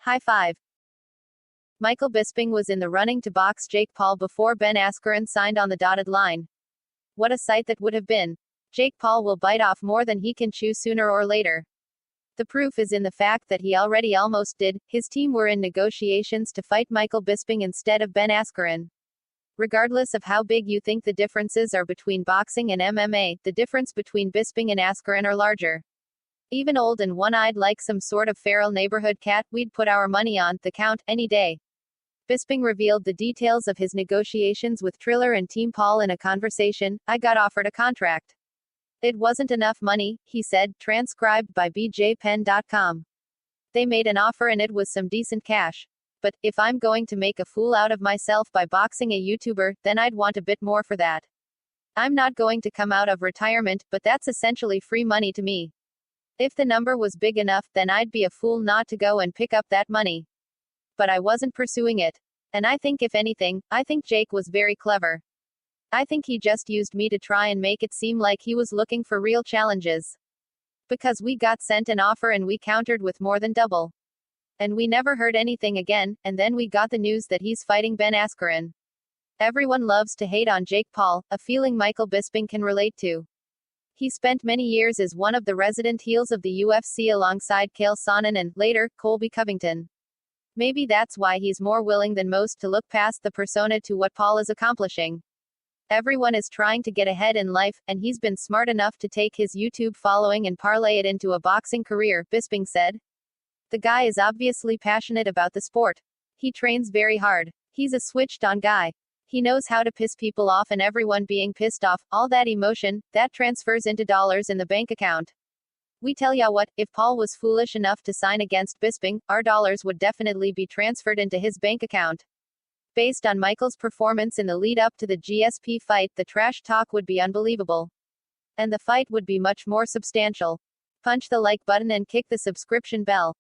High five. Michael Bisping was in the running to box Jake Paul before Ben Askren signed on the dotted line. What a sight that would have been. Jake Paul will bite off more than he can chew sooner or later. The proof is in the fact that he already almost did. His team were in negotiations to fight Michael Bisping instead of Ben Askren. Regardless of how big you think the differences are between boxing and MMA, the difference between Bisping and Askren are larger. Even old and one-eyed like some sort of feral neighborhood cat, we'd put our money on the Count any day. Bisping revealed the details of his negotiations with Triller and Team Paul in a conversation. I got offered a contract. It wasn't enough money, he said, transcribed by bjpen.com. They made an offer and it was some decent cash. But, if I'm going to make a fool out of myself by boxing a YouTuber, then I'd want a bit more for that. I'm not going to come out of retirement, but that's essentially free money to me. If the number was big enough, then I'd be a fool not to go and pick up that money. But I wasn't pursuing it. And I think if anything, I think Jake was very clever. I think he just used me to try and make it seem like he was looking for real challenges. Because we got sent an offer and we countered with more than double. And we never heard anything again, and then we got the news that he's fighting Ben Askren. Everyone loves to hate on Jake Paul, a feeling Michael Bisping can relate to. He spent many years as one of the resident heels of the UFC alongside Chael Sonnen and, later, Colby Covington. Maybe that's why he's more willing than most to look past the persona to what Paul is accomplishing. Everyone is trying to get ahead in life, and he's been smart enough to take his YouTube following and parlay it into a boxing career, Bisping said. The guy is obviously passionate about the sport. He trains very hard. He's a switched-on guy. He knows how to piss people off, and everyone being pissed off, all that emotion, that transfers into dollars in the bank account. We tell ya what, if Paul was foolish enough to sign against Bisping, our dollars would definitely be transferred into his bank account. Based on Michael's performance in the lead-up to the GSP fight, the trash talk would be unbelievable. And the fight would be much more substantial. Punch the like button and kick the subscription bell.